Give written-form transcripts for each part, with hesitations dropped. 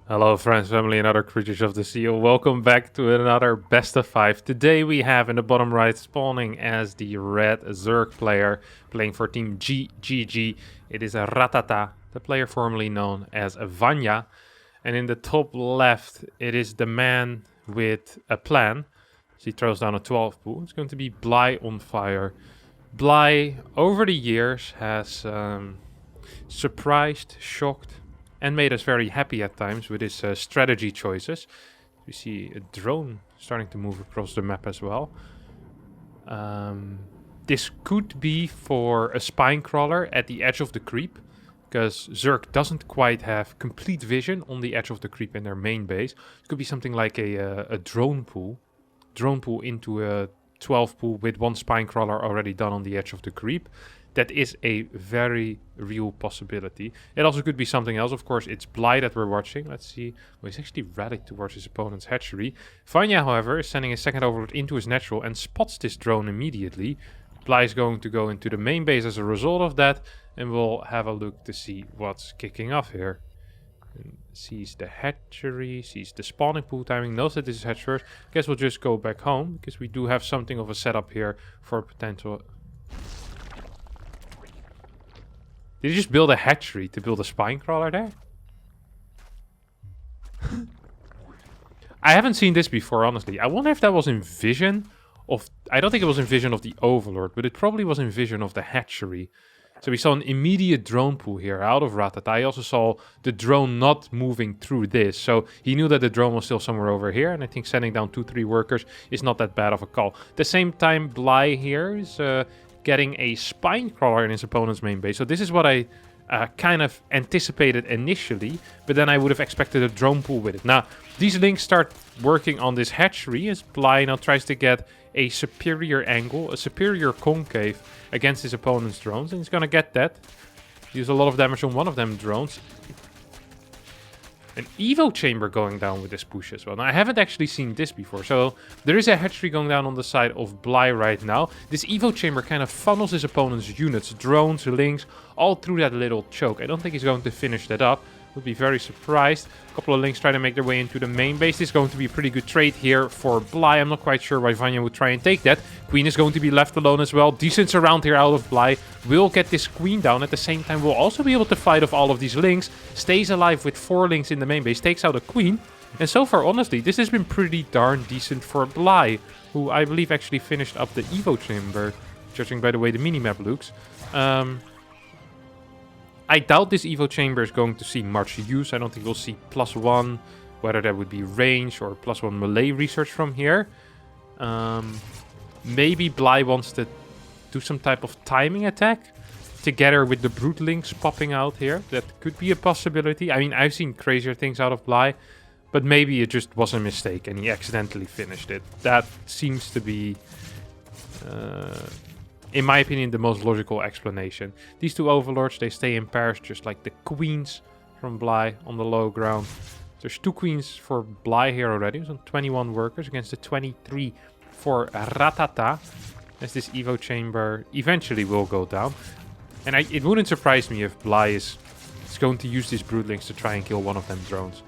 Hello friends, family and other creatures of the sea. Welcome back to another best of 5. Today we have in the bottom right spawning as the red Zerg player playing for team GGG. It is a Ratata, the player formerly known as Vanya. And in the top left it is the man with a plan. So he throws down a 12 pool. It's going to be Bly on fire. Bly over the years has surprised, shocked, and made us very happy at times with his strategy choices. We see a drone starting to move across the map as well. This could be for a spine crawler at the edge of the creep, because Zerg doesn't quite have complete vision on the edge of the creep in their main base. It could be something like a drone pool into a 12 pool with one spine crawler already done on the edge of the creep. That is a very real possibility. It also could be something else. Of course, it's Bly that we're watching. Let's see. Well, he's actually rallied towards his opponent's hatchery. Vanya, however, is sending a second overlord into his natural and spots this drone immediately. Bly is going to go into the main base as a result of that. And we'll have a look to see what's kicking off here. And sees the hatchery, sees the spawning pool timing, knows that this is hatch first. Guess we'll just go back home, because we do have something of a setup here for a potential... Did he just build a hatchery to build a spine crawler there? I haven't seen this before, honestly. I wonder if that was in vision of... I don't think it was in vision of the Overlord, but it probably was in vision of the hatchery. So we saw an immediate drone pool here out of Ratata. I also saw the drone not moving through this. So he knew that the drone was still somewhere over here. And I think sending down 2-3 workers is not that bad of a call. At the same time, Bly here is... getting a spine crawler in his opponent's main base. So this is what I kind of anticipated initially, but then I would have expected a drone pool with it. Now, these links start working on this hatchery as Bly now tries to get a superior angle, a superior concave against his opponent's drones, and he's going to get that. Use a lot of damage on one of them drones. An Evo chamber going down with this push as well. Now, I haven't actually seen this before. So there is a hatchery going down on the side of Bly right now. This Evo chamber kind of funnels his opponent's units, drones, links, all through that little choke. I don't think he's going to finish that up. Would be very surprised. A couple of links try to make their way into the main base. This is going to be a pretty good trade here for Bly. I'm not quite sure why Vanya would try and take that. Queen is going to be left alone as well. Decent surround here out of Bly. Will get this queen down. At the same time, we'll also be able to fight off all of these links. Stays alive with 4 links in the main base. Takes out a queen. And so far, honestly, this has been pretty darn decent for Bly, who I believe actually finished up the Evo chamber, judging by the way the minimap looks. I doubt this Evo chamber is going to see much use. I don't think we'll see +1, whether that would be range or +1 melee research from here. Maybe Bly wants to do some type of timing attack together with the brute links popping out here. That could be a possibility. I mean, I've seen crazier things out of Bly, but maybe it just was a mistake and he accidentally finished it. That seems to be... in my opinion, the most logical explanation. These two overlords, they stay in pairs just like the queens from Bly on the low ground. There's 2 queens for Bly here already. There's 21 workers against the 23 for Ratata. As this Evo chamber eventually will go down. And it wouldn't surprise me if Bly is going to use these broodlings to try and kill one of them drones.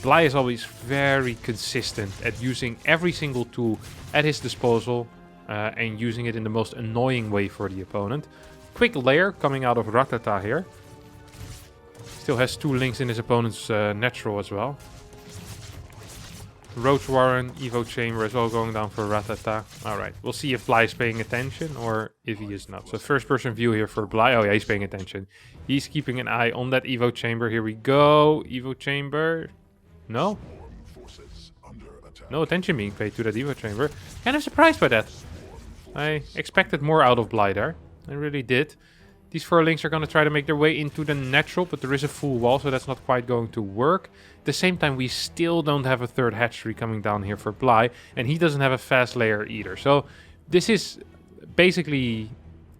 Bly is always very consistent at using every single tool at his disposal. And using it in the most annoying way for the opponent. Quick lair coming out of Ratata here. Still has 2 links in his opponent's natural as well. Roach Warren, Evo Chamber as well going down for Ratata. Alright, we'll see if Bly is paying attention or if he is not. So first person view here for Bly. Oh yeah, he's paying attention. He's keeping an eye on that Evo Chamber. Here we go. Evo Chamber. No? No attention being paid to that Evo Chamber. Kind of surprised by that. I expected more out of Bly there. I really did. These 4 links are going to try to make their way into the natural, but there is a full wall, so that's not quite going to work. At the same time, we still don't have a 3rd hatchery coming down here for Bly, and he doesn't have a fast layer either. So this is basically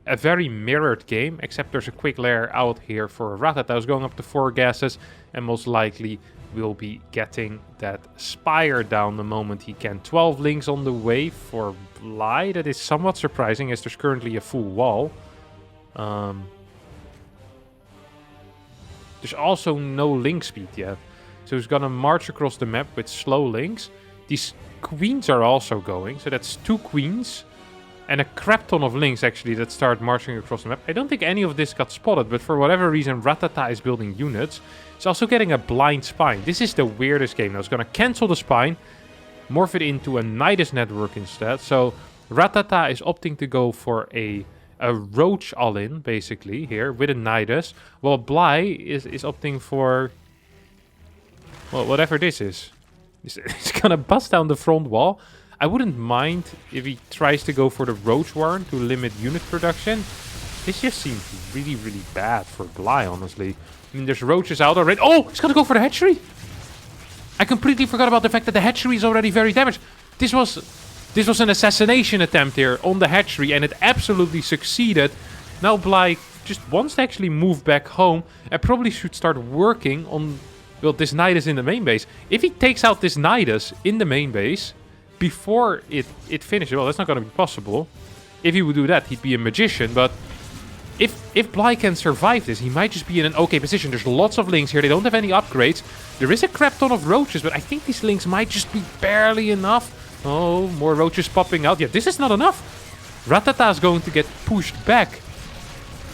a very mirrored game, except there's a quick layer out here for Ratata, who's going up to 4 gases, and most likely will be getting that spire down the moment he can. 12 links on the way for Bly. That is somewhat surprising as there's currently a full wall. There's also no link speed yet. So he's gonna march across the map with slow links. These queens are also going, so that's 2 queens. And a crap ton of links, actually, that start marching across the map. I don't think any of this got spotted, but for whatever reason, Ratata is building units. He's also getting a blind spine. This is the weirdest game. Now, it's gonna cancel the spine, morph it into a Nidus network instead. So Ratata is opting to go for a roach all-in, basically, here, with a Nidus. While Bly is opting for... well, whatever this is. He's gonna bust down the front wall. I wouldn't mind if he tries to go for the roach warren to limit unit production. This just seems really, really bad for Bly, honestly. I mean, there's roaches out already. Oh, he's gonna go for the hatchery. I completely forgot about the fact that the hatchery is already very damaged. This was an assassination attempt here on the hatchery, and it absolutely succeeded. Now Bly just wants to actually move back home and probably should start working on, well, this Nidus in the main base. If he takes out this Nidus in the main base before it finishes, well, that's not going to be possible. If he would do that, he'd be a magician, but if Bly can survive this, he might just be in an okay position. There's lots of links here. They don't have any upgrades. There is a crap ton of roaches, but I think these links might just be barely enough. Oh, more roaches popping out. Yeah, this is not enough. Ratata is going to get pushed back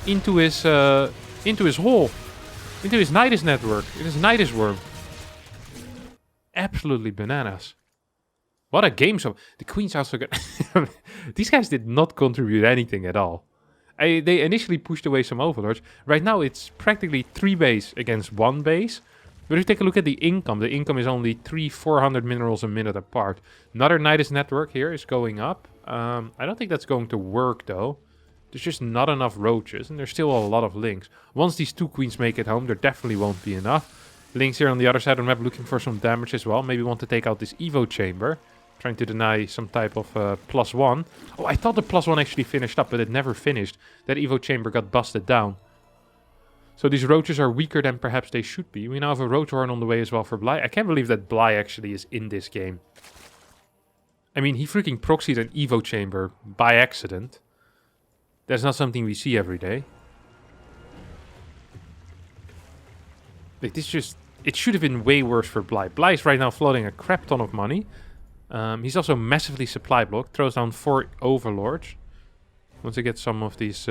into his hole, into his Nidus network, in his Nidus worm. Absolutely bananas. What a game! So the queen's also got. These guys did not contribute anything at all. They initially pushed away some overlords. Right now it's practically 3 base against 1 base. But if you take a look at the income is only 400 minerals a minute apart. Another Nidus network here is going up. I don't think that's going to work though. There's just not enough roaches, and there's still a lot of links. Once these 2 queens make it home, there definitely won't be enough. Links here on the other side of the map looking for some damage as well. Maybe want to take out this Evo chamber. Trying to deny some type of +1. Oh, I thought the +1 actually finished up, but it never finished. That Evo chamber got busted down. So these roaches are weaker than perhaps they should be. We now have a roach horn on the way as well for Bly. I can't believe that Bly actually is in this game. I mean, he freaking proxied an Evo chamber by accident. That's not something we see every day. Like, this just... it should have been way worse for Bly. Bly is right now floating a crap ton of money. He's also massively supply blocked. Throws down 4 overlords. Once he gets some of these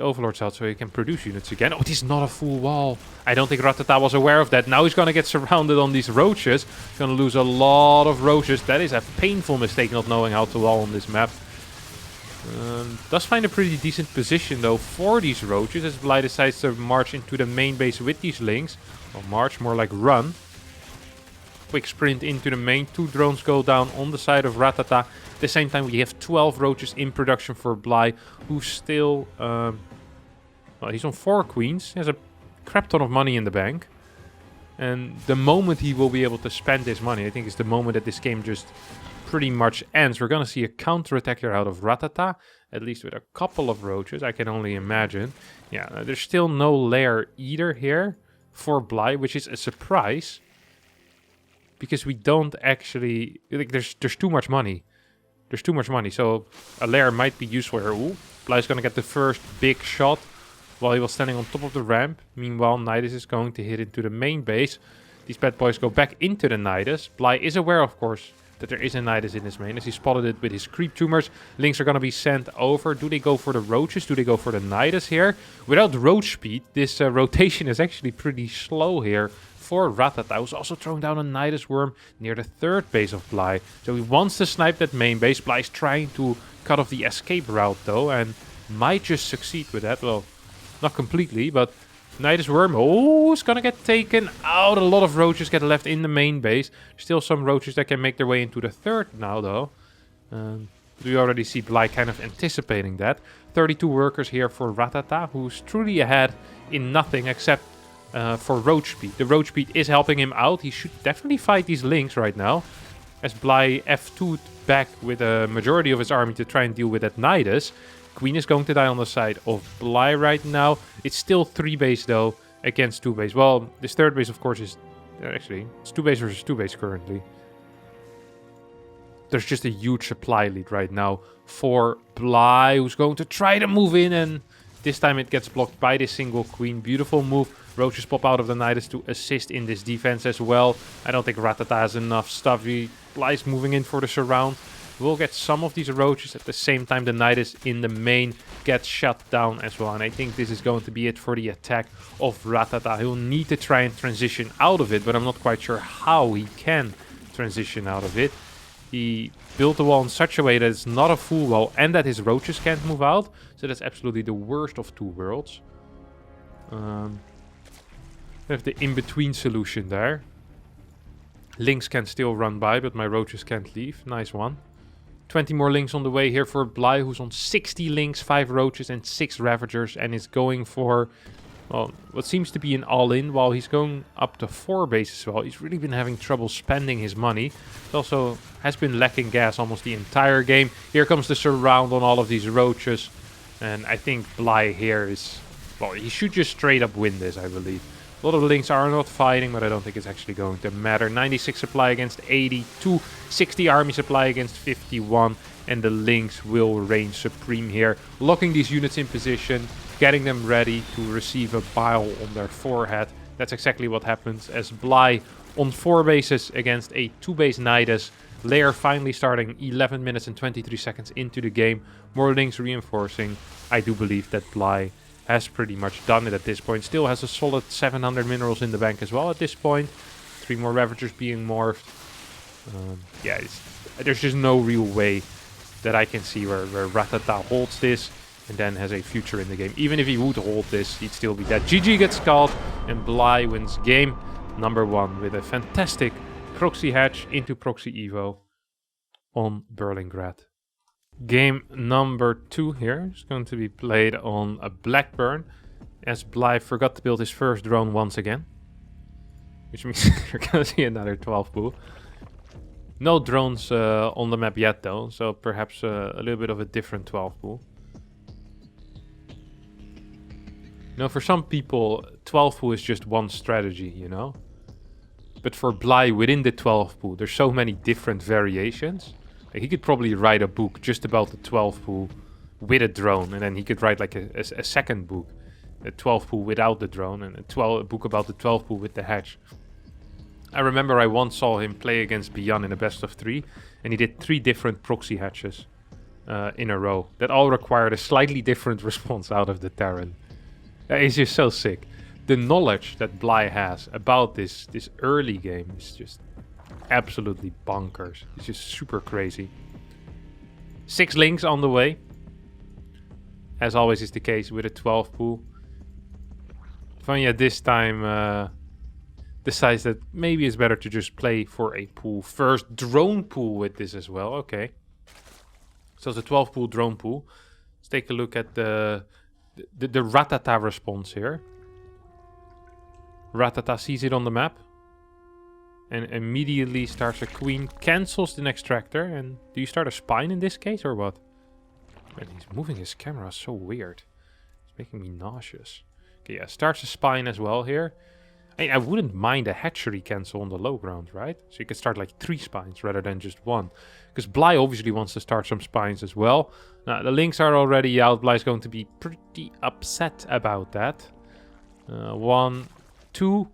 overlords out so he can produce units again. Oh, it is not a full wall. I don't think Ratata was aware of that. Now he's going to get surrounded on these roaches. He's going to lose a lot of roaches. That is a painful mistake, not knowing how to wall on this map. Does find a pretty decent position though for these roaches as Bly decides to march into the main base with these links. Well, march, more like run. Quick sprint into the main. 2 drones go down on the side of Ratata. At the same time, we have 12 roaches in production for Bly, who's still... well, he's on 4 queens. He has a crap ton of money in the bank. And the moment he will be able to spend this money, I think is the moment that this game just pretty much ends. We're going to see a counterattack here out of Ratata, at least with a couple of roaches, I can only imagine. Yeah, there's still no lair either here for Bly, which is a surprise. Because we don't actually... like, there's too much money. There's too much money, so a lair might be useful here. Ooh, Bly's gonna get the first big shot while he was standing on top of the ramp. Meanwhile, Nidus is going to hit into the main base. These bad boys go back into the Nidus. Bly is aware, of course, that there is a Nidus in his main, as he spotted it with his creep tumors. Links are gonna be sent over. Do they go for the roaches? Do they go for the Nidus here? Without roach speed, this rotation is actually pretty slow here. For Ratata, who's also throwing down a Nidus worm near the 3rd base of Bly. So he wants to snipe that main base. Bly's trying to cut off the escape route though, and might just succeed with that. Well, not completely, but Nidus worm, oh, it's gonna get taken out. A lot of roaches get left in the main base. Still some roaches that can make their way into the 3rd now though. We already see Bly kind of anticipating that. 32 workers here for Ratata, who's truly ahead in nothing except for roach speed. The roach speed is helping him out. He should definitely fight these links right now. As Bly F2'd back with a majority of his army to try and deal with that Nidus. Queen is going to die on the side of Bly right now. It's still 3 base though against 2 base. Well, this 3rd base of course is... actually, it's 2 base versus 2 base currently. There's just a huge supply lead right now for Bly, who's going to try to move in, and this time it gets blocked by this single queen. Beautiful move Roaches pop out of the Nidus to assist in this defense as well. I don't think Ratata has enough stuff. Bly's moving in for the surround. We'll get some of these Roaches at the same time. The Nidus in the main gets shut down as well. And I think this is going to be it for the attack of Ratata. He'll need to try and transition out of it, but I'm not quite sure how he can transition out of it. He built the wall in such a way that it's not a full wall and that his Roaches can't move out. So that's absolutely the worst of two worlds. We have the in-between solution there. Lynx can still run by, but my Roaches can't leave. Nice one. 20 more Lynx on the way here for Bly, who's on 60 Lynx, 5 Roaches and 6 Ravagers. And is going for, well, what seems to be an all-in, while he's going up to 4 bases as well. He's really been having trouble spending his money. He also has been lacking gas almost the entire game. Here comes the surround on all of these Roaches. And I think Bly here is, well, he should just straight up win this, I believe. A lot of the Lynx are not fighting, but I don't think it's actually going to matter. 96 supply against 82, 60 army supply against 51, and the Lynx will reign supreme here. Locking these units in position, getting them ready to receive a bile on their forehead. That's exactly what happens as Bly on 4 bases against a 2-base Nidus. Lair finally starting 11 minutes and 23 seconds into the game. More Lynx reinforcing. I do believe that Bly has pretty much done it at this point. Still has a solid 700 minerals in the bank as well at this point. 3 more Ravagers being morphed. Yeah, there's just no real way that I can see where Ratata holds this and then has a future in the game. Even if he would hold this, he'd still be dead. GG gets called and Bly wins game number 1 with a fantastic proxy hatch into proxy evo on Berlingrad. Game number 2 here is going to be played on a Blackburn, as Bly forgot to build his first drone once again. Which means we're going to see another 12 pool. No drones on the map yet though, so perhaps a little bit of a different 12 pool. You know, for some people, 12 pool is just one strategy, you know? But for Bly, within the 12 pool, there's so many different variations. Like, he could probably write a book just about the 12 pool with a drone, and then he could write like a second book, a 12 pool without the drone, and a book about the 12 pool with the hatch. I remember I once saw him play against Bian in a best of 3, and he did 3 different proxy hatches in a row that all required a slightly different response out of the Terran. It's just so sick. The knowledge that Bly has about this early game is just absolutely bonkers. It's just super crazy. 6 Lynx on the way, as always is the case with a 12 pool. Vanya this time decides that maybe it's better to just play for a pool first. Drone pool with this as well. Okay, so it's a 12 pool drone pool. Let's take a look at the Ratata response here. Ratata sees it on the map and immediately starts a queen, cancels the extractor. And do you start a spine in this case or what? Man, he's moving his camera so weird. It's making me nauseous. Okay, yeah, starts a spine as well here. I wouldn't mind a hatchery cancel on the low ground, right? So you could start like 3 spines rather than just 1. Because Bly obviously wants to start some spines as well. Now, the Lynx are already out. Bly's going to be pretty upset about that. 1, 2,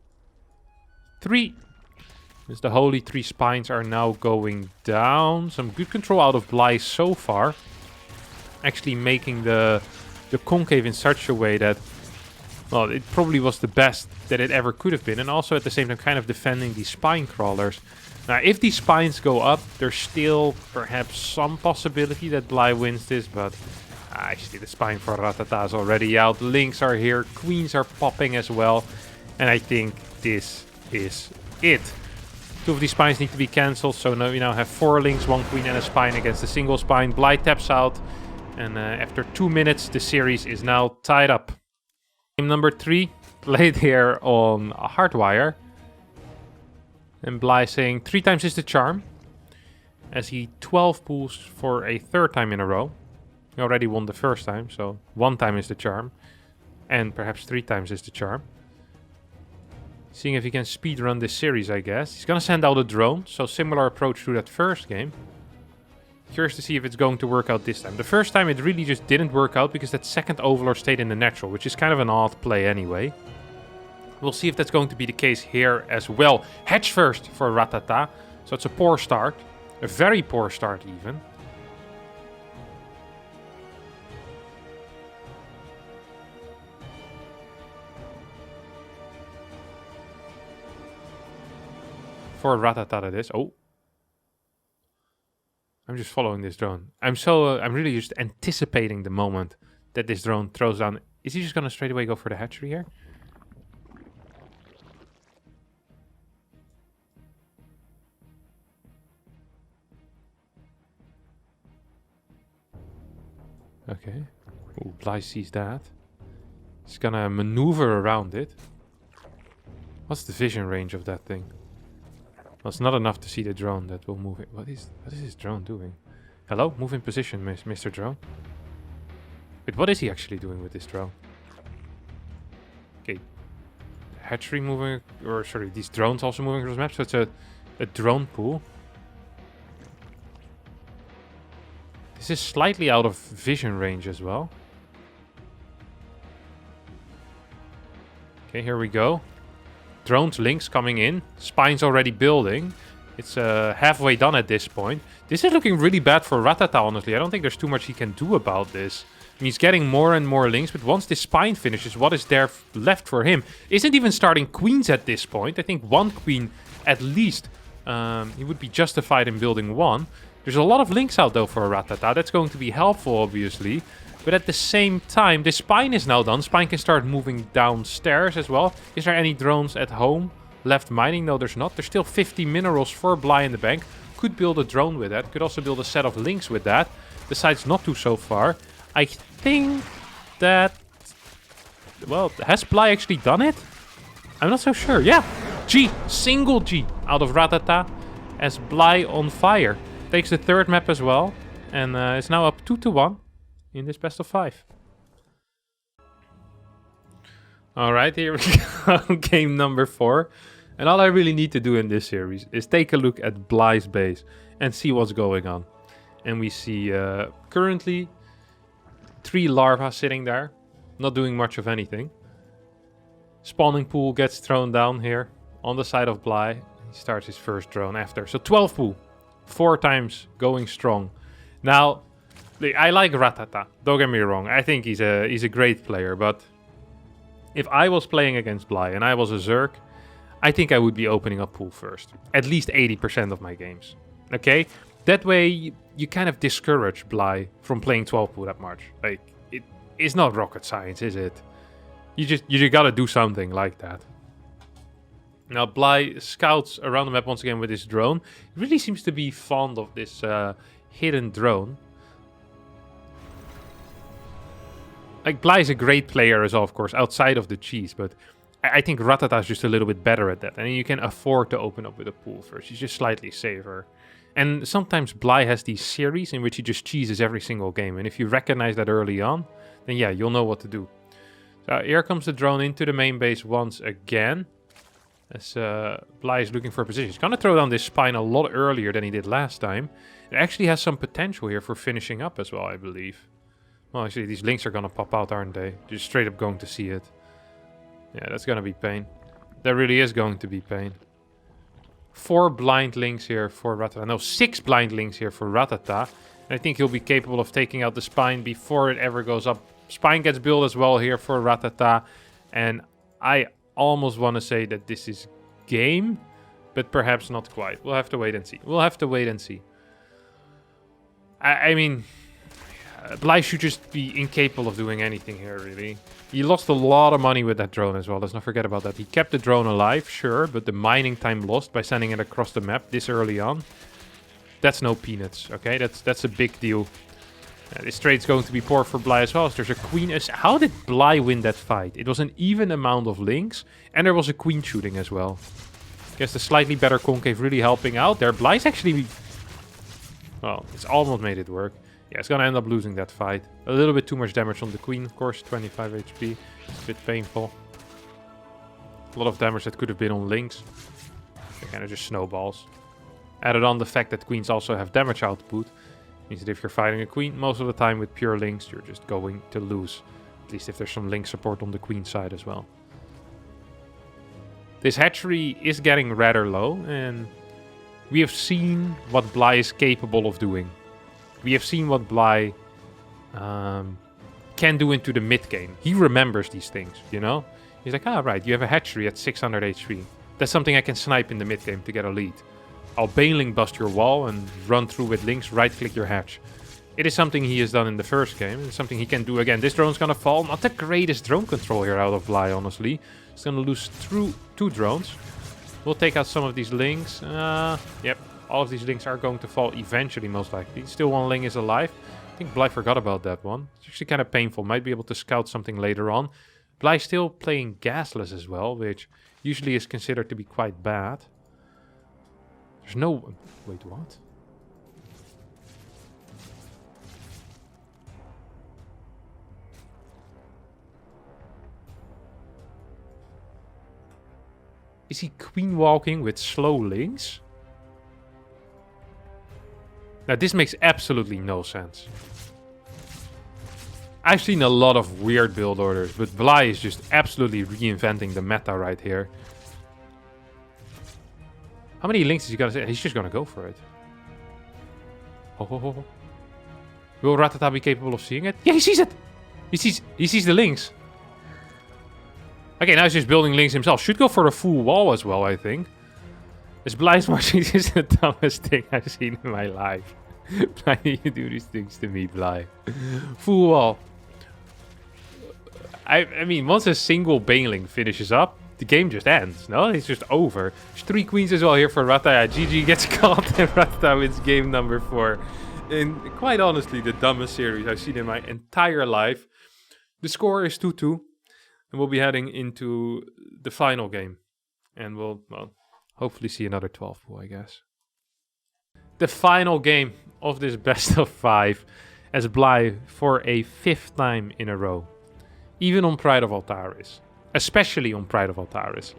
3. As the holy 3 spines are now going down. Some good control out of Bly so far. Actually making the concave in such a way that, well, it probably was the best that it ever could have been. And also at the same time kind of defending these spine crawlers. Now, if these spines go up, there's still perhaps some possibility that Bly wins this. But actually the spine for Ratata is already out. Lynx are here. Queens are popping as well. And I think this is it. 2 of these spines need to be cancelled. So now we now have 4 Lynx, 1 queen and a spine against a single spine. Bly taps out. And after 2 minutes, the series is now tied up. Game number 3, played here on Hardwire. And Bly saying 3 times is the charm. As he 12 pulls for a 3rd time in a row. He already won the first time, so 1 time is the charm. And perhaps 3 times is the charm. Seeing if he can speedrun this series, I guess. He's gonna send out a drone, so similar approach to that first game. Curious to see if it's going to work out this time. The first time it really just didn't work out because that second Overlord stayed in the natural, which is kind of an odd play anyway. We'll see if that's going to be the case here as well. Hedge first for Ratata. So it's a poor start. A very poor start even. For Ratata it is. Oh. I'm just following this drone. I'm really just anticipating the moment that this drone throws down. Is he just gonna straight away go for the hatchery here? Okay. Ooh, Bly sees that. He's gonna maneuver around it. What's the vision range of that thing? Well, it's not enough to see the drone that will move it. What is this drone doing? Hello? Move in position, Mr. Drone. Wait, what is he actually doing with this drone? Okay. Hatchery moving, or sorry, these drones also moving across the map, so it's a drone pool. This is slightly out of vision range as well. Okay, here we go. Drones, links coming in. Spine's already building. It's halfway done at this point. This is looking really bad for Ratata, honestly. I don't think there's too much he can do about this. I mean, he's getting more and more links, but once this spine finishes, what is there left for him? Isn't even starting queens at this point. I think one queen at least. He would be justified in building one. There's a lot of links out, though, for Ratata. That's going to be helpful, obviously. But at the same time, this spine is now done. Spine can start moving downstairs as well. Is there any drones at home left mining? No, there's not. There's still 50 minerals for Bly in the bank. Could build a drone with that. Could also build a set of links with that. Decides not to so far. I think that... Well, has Bly actually done it? I'm not so sure. Yeah. G. Single G out of Ratata as Bly on fire. Takes the third map as well. And it's now up 2-1 in this best of 5. Alright, here we go. Game number 4. And all I really need to do in this series is take a look at Bly's base and see what's going on. And we see currently 3 larvae sitting there, not doing much of anything. Spawning pool gets thrown down here on the side of Bly. He starts his first drone after. So 12 pool, 4 times going strong. Now, I like Ratata, don't get me wrong. I think he's a great player, but if I was playing against Bly and I was a Zerg, I think I would be opening up pool first. At least 80% of my games. Okay? That way, you kind of discourage Bly from playing 12 pool that much. Like, it's not rocket science, is it? You just gotta do something like that. Now, Bly scouts around the map once again with his drone. He really seems to be fond of this hidden drone. Like, Bly is a great player as well, of course, outside of the cheese, but I think Ratata is just a little bit better at that. And you can afford to open up with a pool first. He's just slightly safer. And sometimes Bly has these series in which he just cheeses every single game. And if you recognize that early on, then yeah, you'll know what to do. So here comes the drone into the main base once again. As Bly is looking for a position. He's going to throw down this spine a lot earlier than he did last time. It actually has some potential here for finishing up as well, I believe. Well, actually, these links are going to pop out, aren't they? Just straight up going to see it. Yeah, that's going to be pain. That really is going to be pain. 4 blind links here for Ratata. No, 6 blind links here for Ratata. And I think he'll be capable of taking out the spine before it ever goes up. Spine gets built as well here for Ratata. And I almost want to say that this is game, but perhaps not quite. We'll have to wait and see. We'll have to wait and see. I mean, Bly should just be incapable of doing anything here, really. He lost a lot of money with that drone as well. Let's not forget about that. He kept the drone alive, sure, but the mining time lost by sending it across the map this early on. That's no peanuts, okay? That's a big deal. This trade's going to be poor for Bly as well. So there's a queen. How did Bly win that fight? It was an even amount of links, and there was a queen shooting as well. Guess the slightly better concave really helping out there. Bly's actually... Well, it's almost made it work. Yeah, it's going to end up losing that fight. A little bit too much damage on the queen, of course. 25 HP. It's a bit painful. A lot of damage that could have been on links. It kind of just snowballs. Added on the fact that queens also have damage output. Means that if you're fighting a queen, most of the time with pure links, you're just going to lose. At least if there's some link support on the queen side as well. This hatchery is getting rather low, and we have seen what Bly is capable of doing. We have seen what Bly can do into the mid game. He remembers these things, you know? He's like, ah, right, you have a hatchery at 600 HP. That's something I can snipe in the mid game to get a lead. I'll Baneling bust your wall and run through with links, right-click your hatch. It is something he has done in the first game. It's something he can do again. This drone's gonna fall. Not the greatest drone control here out of Bly, honestly. He's gonna lose through 2 drones. We'll take out some of these links. Yep, all of these links are going to fall eventually, most likely. Still 1 link is alive. I think Bly forgot about that one. It's actually kind of painful. Might be able to scout something later on. Bly still playing gasless as well, which usually is considered to be quite bad. There's no... Wait, what? Is he queen walking with slow links? Now this makes absolutely no sense. I've seen a lot of weird build orders, but Bly is just absolutely reinventing the meta right here. How many links is he gonna say? He's just gonna go for it. Oh. Will Ratata be capable of seeing it? Yeah, he sees it! He sees the links. Okay, now he's just building links himself. Should go for a full wall as well, I think. This Bly smashing is the dumbest thing I've seen in my life. Why do you do these things to me, Bly? Full wall. I mean, once a single Baneling finishes up, the game just ends, no? It's just over. There's 3 queens as well here for Ratata. GG gets caught and Ratata wins game number 4. And quite honestly, the dumbest series I've seen in my entire life. The score is 2-2. And we'll be heading into the final game. And we'll, well, hopefully see another 12 pool, I guess. The final game of this best of 5 as Bly for a 5th time in a row. Even on Pride of Altaris. Especially on Pride of Altaris.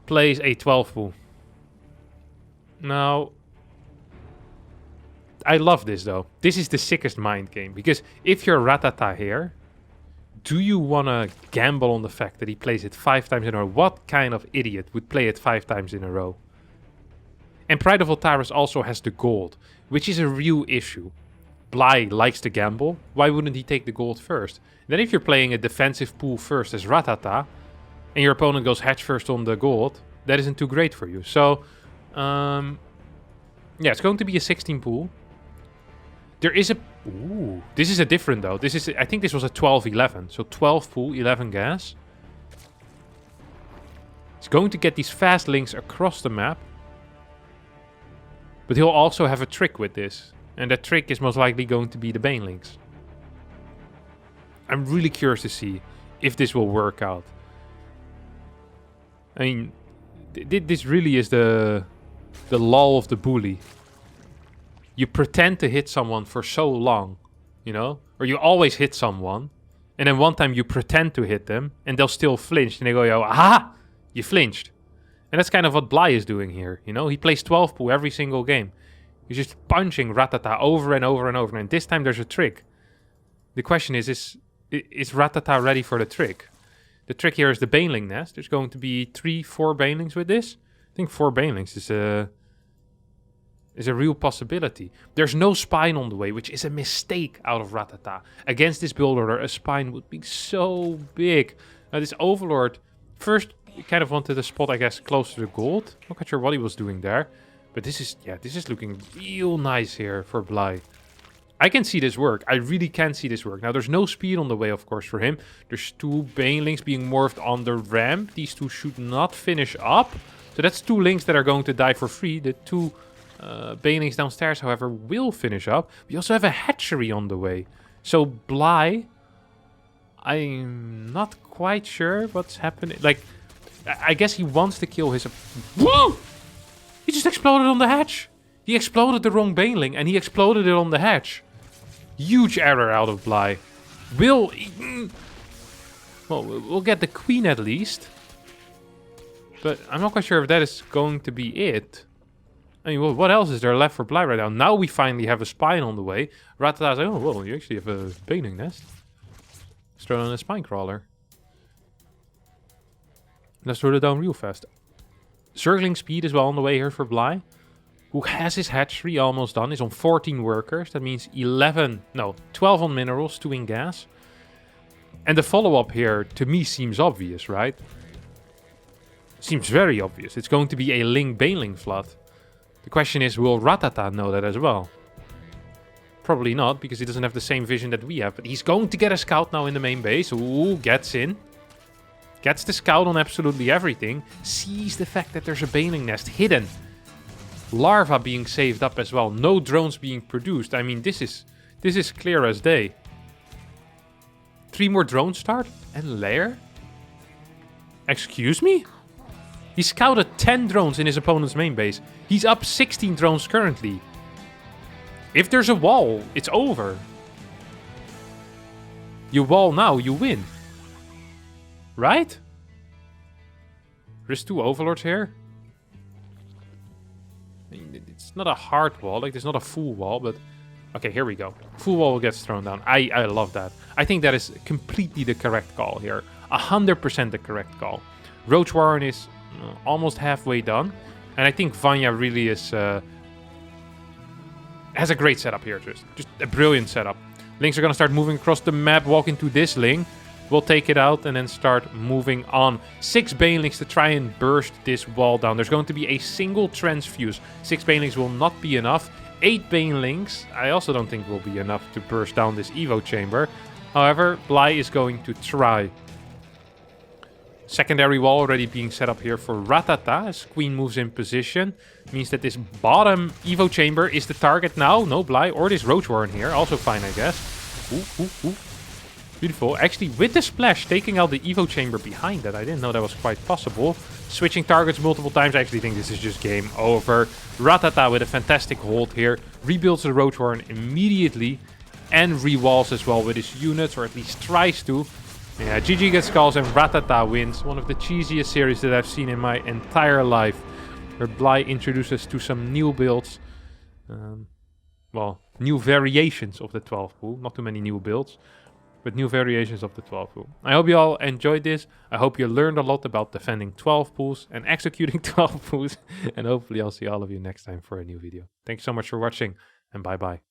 Plays a 12 pool. Now, I love this though. This is the sickest mind game. Because if you're Ratata here, do you want to gamble on the fact that he plays it 5 times in a row? What kind of idiot would play it 5 times in a row? And Pride of Altaris also has the gold, which is a real issue. Bly likes to gamble. Why wouldn't he take the gold first? Then if you're playing a defensive pool first as Ratata, and your opponent goes hatch first on the gold, that isn't too great for you. So, yeah, it's going to be a 16 pool. There is a... Ooh, this is a different though. This is, I think this was a 12-11. So 12 pool, 11 gas. He's going to get these fast links across the map. But he'll also have a trick with this. And that trick is most likely going to be the Banelings. I'm really curious to see if this will work out. I mean, this really is the lull of the bully. You pretend to hit someone for so long, you know? Or you always hit someone. And then one time you pretend to hit them. And they'll still flinch. And they go, yo, aha! You flinched. And that's kind of what Bly is doing here, you know? He plays 12 pool every single game. He's just punching Ratata over and over and over. And this time there's a trick. The question is Ratata ready for the trick? The trick here is the Baneling nest. There's going to be 3-4 Banelings with this. I think 4 Banelings is a real possibility. There's no spine on the way, which is a mistake out of Ratata. Against this build order, a spine would be so big. Now this Overlord, first he kind of wanted a spot, I guess, close to the gold. Not quite sure what he was doing there. But this is looking real nice here for Bly. I can see this work. I really can see this work. Now, there's no speed on the way, of course, for him. There's 2 Banelings being morphed on the ramp. These 2 should not finish up. So that's 2 links that are going to die for free. The 2 Banelings downstairs, however, will finish up. We also have a hatchery on the way. So Bly, I'm not quite sure what's happening. Like, I guess he wants to kill his... Whoa! He just exploded on the hatch. He exploded the wrong Baneling and he exploded it on the hatch. Huge error out of Bly. Well, we'll get the queen at least. But I'm not quite sure if that is going to be it. I mean, well, what else is there left for Bly right now? Now we finally have a spine on the way. Ratata's like, oh, well, you actually have a Baneling nest. Let's throw on a spine crawler. Let's throw it down real fast. Circling speed is well on the way here for Bly, who has his hatchery almost done. Is on 14 workers. That means 12 on minerals, 2 in gas. And the follow-up here, to me, seems obvious, right? Seems very obvious. It's going to be a Ling Baneling flood. The question is, will Ratata know that as well? Probably not, because he doesn't have the same vision that we have. But he's going to get a scout now in the main base. Ooh, gets in. Gets the scout on absolutely everything. Sees the fact that there's a Baneling nest hidden. Larva being saved up as well. No drones being produced. I mean, this is clear as day. 3 more drones start? And lair? Excuse me? He scouted 10 drones in his opponent's main base. He's up 16 drones currently. If there's a wall, it's over. You wall now, you win. Right? There's 2 overlords here. It's not a hard wall, like there's not a full wall, but... Okay, here we go. Full wall gets thrown down. I love that. I think that is completely the correct call here. 100% the correct call. Roach Warren is almost halfway done. And I think Vanya really is... has a great setup here. Just a brilliant setup. Lings are going to start moving across the map, walk into this Ling. We'll take it out and then start moving on. 6 Banelings to try and burst this wall down. There's going to be a single transfuse. 6 Banelings will not be enough. 8 Banelings, I also don't think will be enough to burst down this Evo chamber. However, Bly is going to try. Secondary wall already being set up here for Ratata as Queen moves in position. Means that this bottom Evo chamber is the target now. No Bly or this Roach Warren here. Also fine, I guess. Ooh. Beautiful. Actually, with the splash, taking out the Evo chamber behind that. I didn't know that was quite possible. Switching targets multiple times. I actually think this is just game over. Ratata with a fantastic hold here. Rebuilds the Roach Warren immediately. And rewalls as well with his units, or at least tries to. Yeah, GG gets calls and Ratata wins. One of the cheesiest series that I've seen in my entire life. Where Bly introduces to some new builds. Well, new variations of the 12 pool. Not too many new builds. But new variations of the 12 pool. I hope you all enjoyed this. I hope you learned a lot about defending 12 pools and executing 12 pools. And hopefully I'll see all of you next time for a new video. Thanks so much for watching and bye bye.